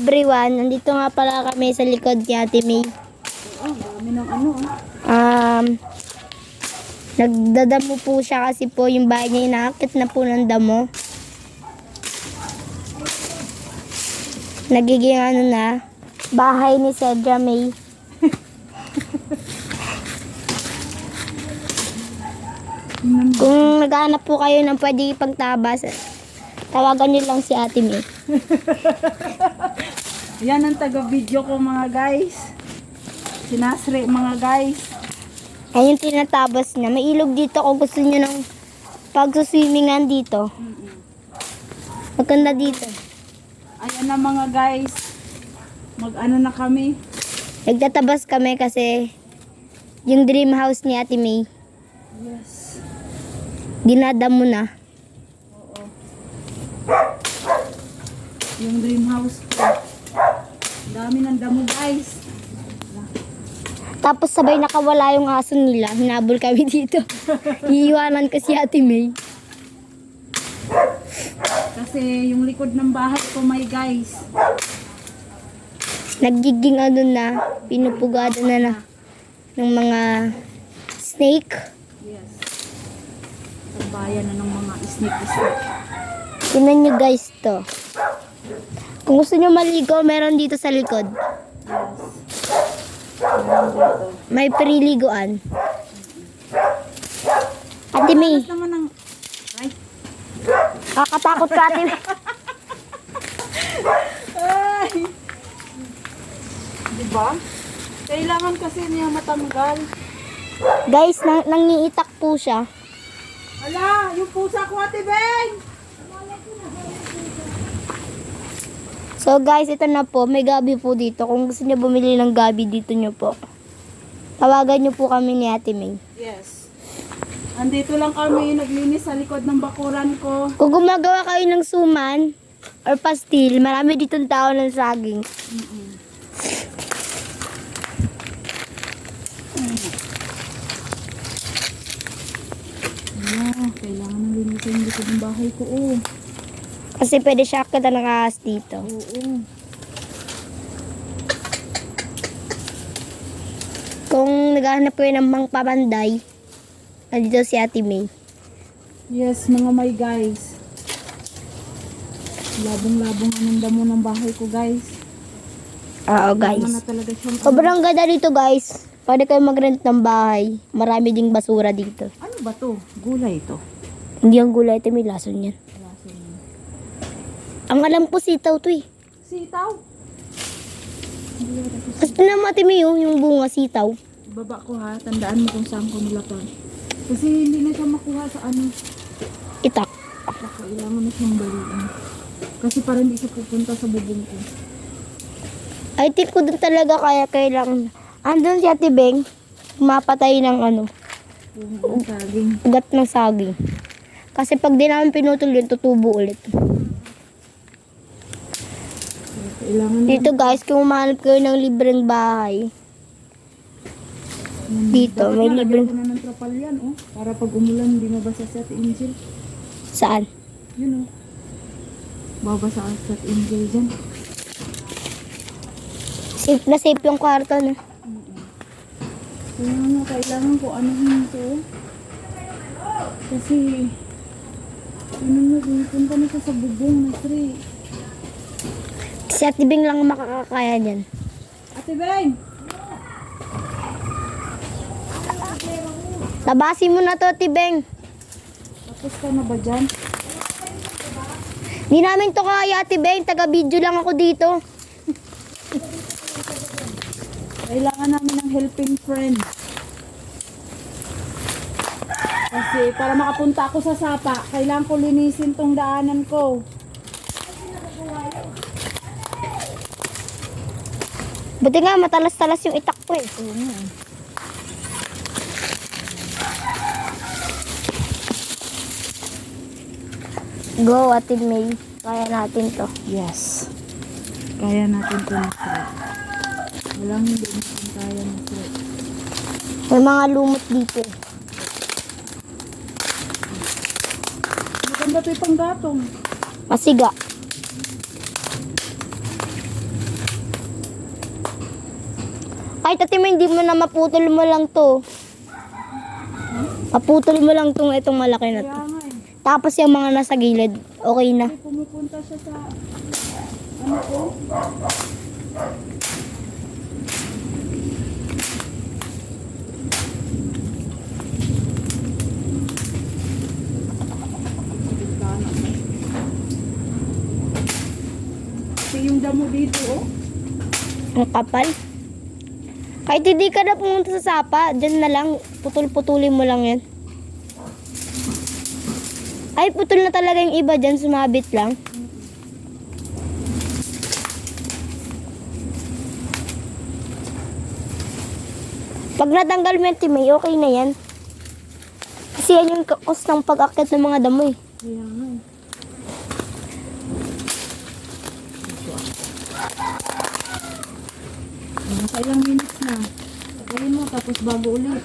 everyone, nandito nga pala kami sa likod ni Ate May. Dami ng ano. Nagdadamo po siya kasi po yung bahay niya inaakit na po ng damo. Nagiging ano na, bahay ni Cedra May. Kung naghahanap po kayo ng pwede ipagtabas, tawagan niyo lang si Ate May. Yan ang taga-video ko mga guys. Sinasre mga guys. Ayun yung tinatabas niya. May ilog dito kung gusto niyo ng pagsuswimmingan dito. Maganda dito. Ayan na mga guys. Mag-ano na kami. Nagtatabas kami kasi yung dream house ni Ate May, Yes. dinadamo na. Oo. Yung dream house ko. Dami ng damo guys. Tapos sabay nakawala yung aso nila. Hinabol kami dito. Iiwanan ko si Ate May. Kasi yung likod ng bahay ko may guys. Nagiging ano na, pinupugado na ng mga snake. Yes. Pagbayan na ng mga snake. Tingnan nyo guys to. Kung gusto nyo maligo, meron dito sa likod. May priliguan. Ate May, Tapos naman ng... Right? kakatakot ka Ate May. Ay! Diba? Kailangan kasi niya matanggal. Guys, nangiitak po siya. Ala! Yung pusa ko Ate Beng! So guys, ito na po. May gabi po dito. Kung gusto nyo bumili ng gabi, dito nyo po. Tawagan nyo po kami ni Ate May. Yes. Andito lang kami, naglinis sa likod ng bakuran ko. Kung gumagawa kayo ng suman or pastil, marami ditong tao ng saging. Kailangan nang linisin yung likod ng bahay ko. Oh. Kasi pwede siya akita ng ahas dito. Oo. Kung naghahanap kayo ng mangpapanday, nandito si Ate May. Yes, mga may guys. Labong-labong anong damo ng bahay ko guys. Oo Tama na guys. talaga siyang... Sobrang ganda dito guys. Pwede kayo mag-rent ng bahay. Marami ding basura dito. Ano ba to? Gulay ito. Hindi ang gulay, Ate May, lason yan. Ang alam ko sitaw to eh. Sitaw. Gusto na Ate May yung bunga sitaw. Baba ko ha, tandaan mo kung saan ko nilapag. Kasi hindi na siya makuha sa ano. Itak. Kailangan na siyang baliin. Kasi parang hindi siya pupunta sa bubong ko. I think ko dun talaga kaya kailangan. Andun si Ate Beng, mapatay ng ano, Yung saging. ugat ng saging. Kasi pag di namin pinutol yun, tutubo ulit. Kailangan na. Dito guys, kung umahanap kayo ng libreng bahay, dito, Dapat may na, libreng... lagyan ko na ng trapal yan, oh. Para pag umulan, hindi mabasa si Ate Angel. Saan? Yun, oh. Babasa si Ate Angel dyan. Safe na safe yung kwarto na. Kaya nga, kailangan ko ano ito. Kasi, ano na, punta na siya sa bubong na tree. Si Ate Beng lang makakakaya dyan. Ate Beng! Tabasin mo na to, Ate Beng. Tapos ka na ba dyan? Di namin to kaya, Ate Beng. Taga-video lang ako dito. Kailangan namin ng helping friend. Kasi para makapunta ako sa sapa, kailangan ko linisin tong daanan ko. Buti nga, matalas-talas yung itak ko eh. Oo nga. Go, Ate May. Kaya natin to. Yes. Kaya natin ito na straight. Walang hindi natin kaya na straight. May mga lumot dito eh. Maganda ito yung panggatong. Masiga. Kahit ate mo, hindi mo na maputol mo lang to. Maputol mo lang itong malaki na to. Kaya nga eh. Tapos yung mga nasa gilid, okay na. Kasi pumupunta siya sa, ano ko? Kasi yung damo dito, oh. Ang kapal. Kahit hindi ka na pumunta sa sapa, dyan na lang, putol-putulin mo lang yan. Ay, putol na talaga yung iba dyan, sumabit lang. Pag natanggal mo yung timay, okay na yan. Kasi yan yung cost ng pag-akit ng mga damo eh. Kaya nga eh. Nasa ilang minutes na. Patayin mo tapos bago ulit.